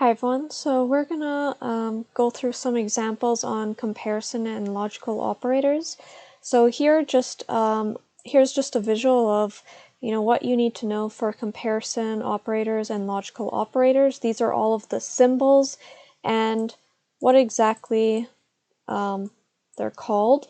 Hi everyone, so we're gonna go through some examples on comparison and logical operators. So here's just a visual of what you need to know for comparison operators and logical operators. These are all of the symbols and what exactly they're called.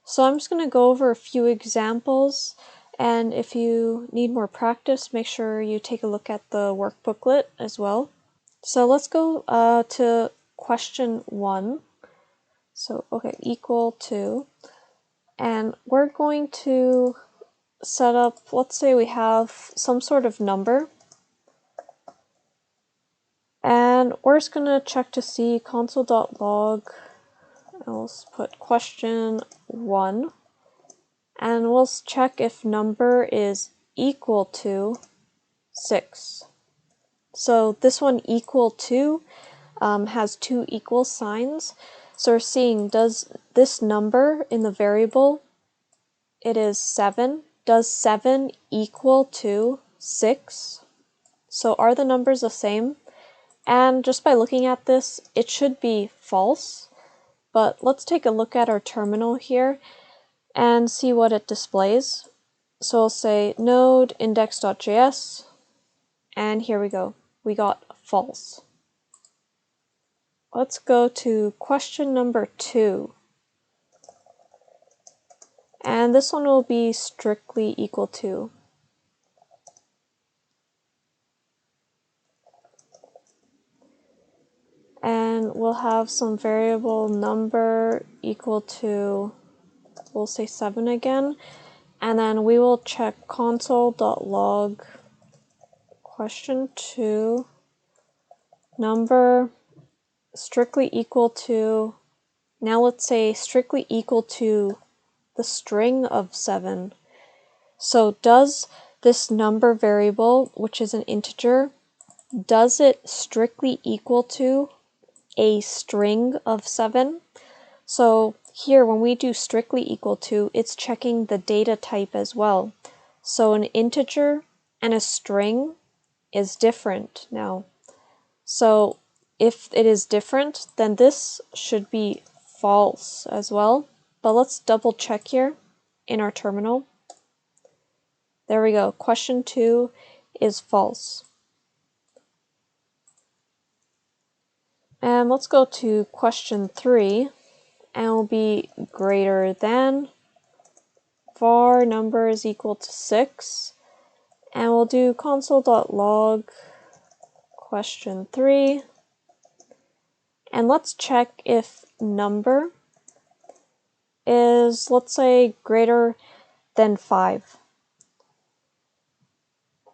So I'm just gonna go over a few examples, and if you need more practice, make sure you take a look at the work booklet as well. So let's go to question 1. So, okay, equal to, and we're going to set up, let's say we have some sort of number, and we're just going to check to see console.log, I'll put question 1, and we'll check if number is equal to 6. So this one equal to has two equal signs. So we're seeing, does this number in the variable, it is 7, does 7 equal to 6? So are the numbers the same? And just by looking at this, it should be false. But let's take a look at our terminal here and see what it displays. So I'll say node index.js, and here we go. We got false. Let's go to question number 2. And this one will be strictly equal to. And we'll have some variable number equal to, we'll say 7 again. And then we will check console.log question 2 number strictly equal to, now let's say strictly equal to the string of 7. So does this number variable, which is an integer, does it strictly equal to a string of 7? So here when we do strictly equal to, it's checking the data type as well. So an integer and a string is different now. So if it is different, then this should be false as well. But let's double check here in our terminal. There we go. Question 2 is false. And let's go to question 3, and it will be greater than var number is equal to 6. And we'll do console.log question 3. And let's check if number is, let's say, greater than 5.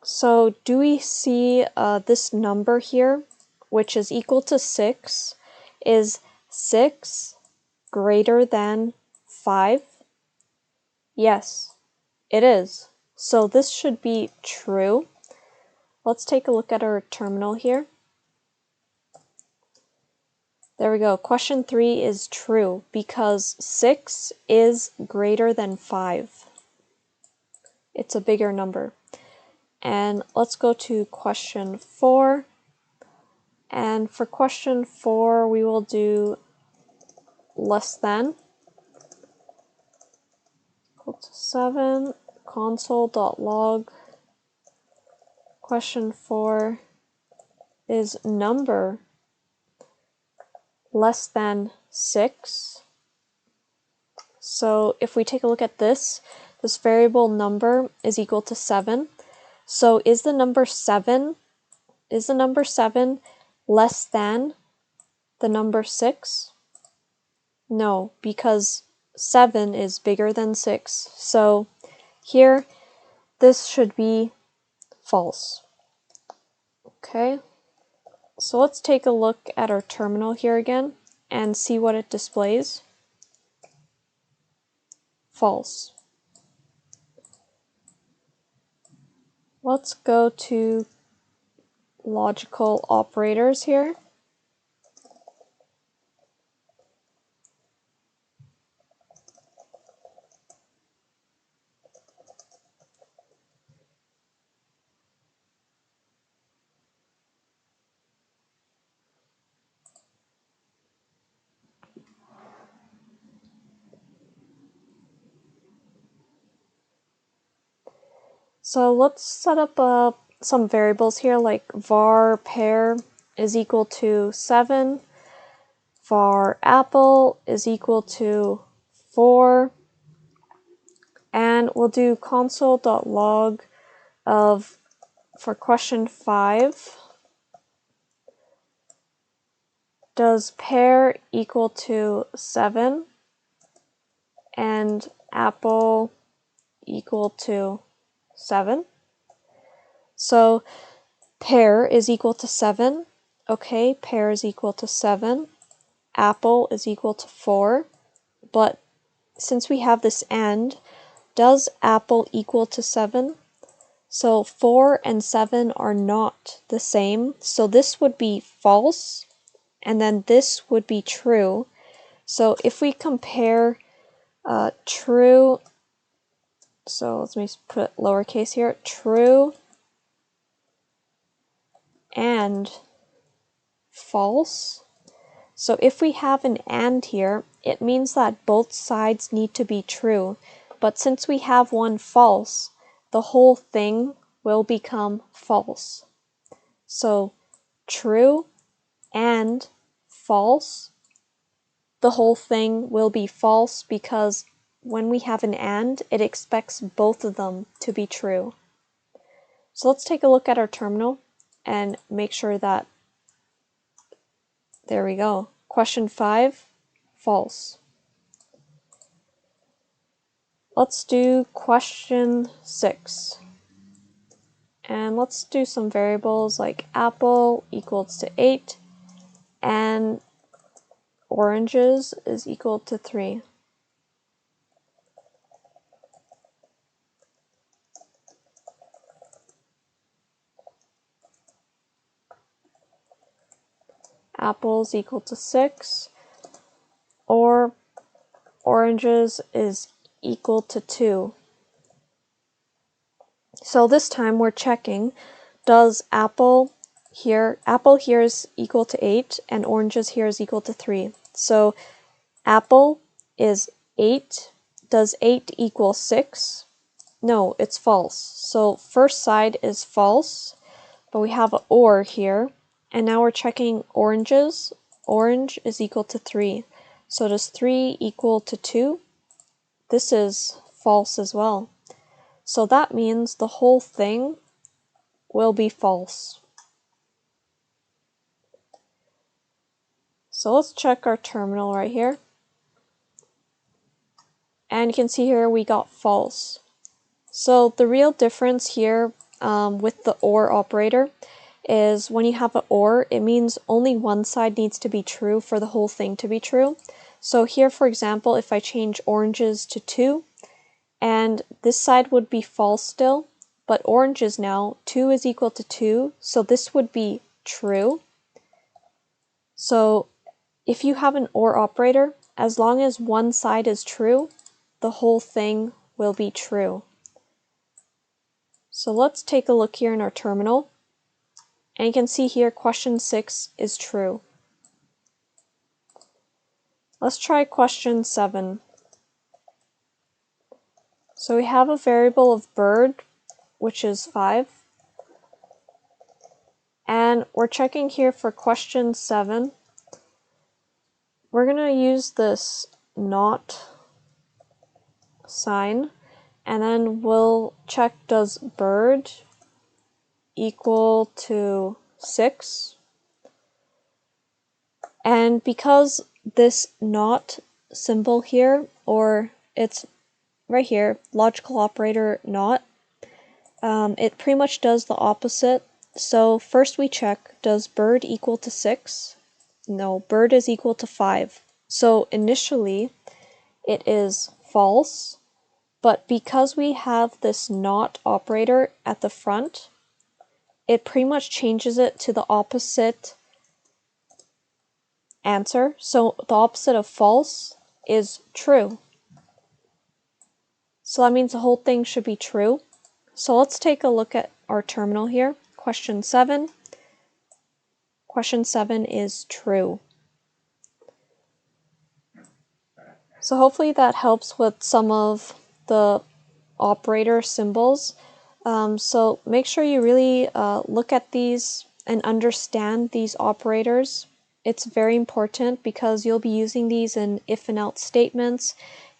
So do we see this number here, which is equal to 6, is 6 greater than 5? Yes, it is. So this should be true. Let's take a look at our terminal here. There we go. Question 3 is true because 6 is greater than 5. It's a bigger number. And let's go to question 4. And for question 4, we will do less than equal to 7, console.log question 4 is number less than 6. So if we take a look at this variable number is equal to 7. So is the number 7 less than the number 6? No, because 7 is bigger than 6. So here, this should be false. Okay, so let's take a look at our terminal here again and see what it displays. False. Let's go to logical operators here. So let's set up some variables here, like var pear is equal to 7, var apple is equal to 4, and we'll do console.log of, for question 5, does pear equal to 7 and apple equal to 7? So pear is equal to 7. Okay, pear is equal to 7. Apple is equal to 4. But since we have this and, does apple equal to 7? So 4 and 7 are not the same. So this would be false, and then this would be true. So if we compare true, so let me put lowercase here, true and false. So if we have an and here, it means that both sides need to be true. But since we have one false, the whole thing will become false. So true and false, the whole thing will be false because when we have an and, it expects both of them to be true. So let's take a look at our terminal and make sure that, there we go. Question 5, false. Let's do question 6. And let's do some variables like apple equals to 8 and oranges is equal to 3. Apples equal to 6, or oranges is equal to 2. So this time we're checking, does apple here is equal to 8 and oranges here is equal to 3. So apple is 8. Does 8 equal 6? No, it's false. So first side is false, but we have an or here. And now we're checking oranges. Orange is equal to 3. So does 3 equal to 2? This is false as well. So that means the whole thing will be false. So let's check our terminal right here. And you can see here we got false. So the real difference here with the or operator is when you have an or, it means only one side needs to be true for the whole thing to be true. So here, for example, if I change oranges to 2, and this side would be false still, but oranges now, 2 is equal to 2, so this would be true. So if you have an or operator, as long as one side is true, the whole thing will be true. So let's take a look here in our terminal. And you can see here question 6 is true. Let's try question 7. So we have a variable of bird, which is 5. And we're checking here for question 7. We're going to use this not sign, and then we'll check, does bird equal to 6? And because this not symbol here, or it's right here, logical operator not, it pretty much does the opposite. So first we check, does bird equal to 6? No, bird is equal to 5. So initially it is false, but because we have this not operator at the front, it pretty much changes it to the opposite answer. So the opposite of false is true. So that means the whole thing should be true. So let's take a look at our terminal here. Question 7. Question 7 is true. So hopefully that helps with some of the operator symbols. So make sure you really look at these and understand these operators. It's very important because you'll be using these in if and else statements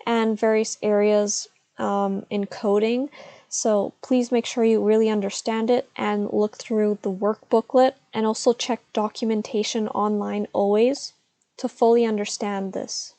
and various areas in coding. So please make sure you really understand it and look through the work booklet, and also check documentation online always to fully understand this.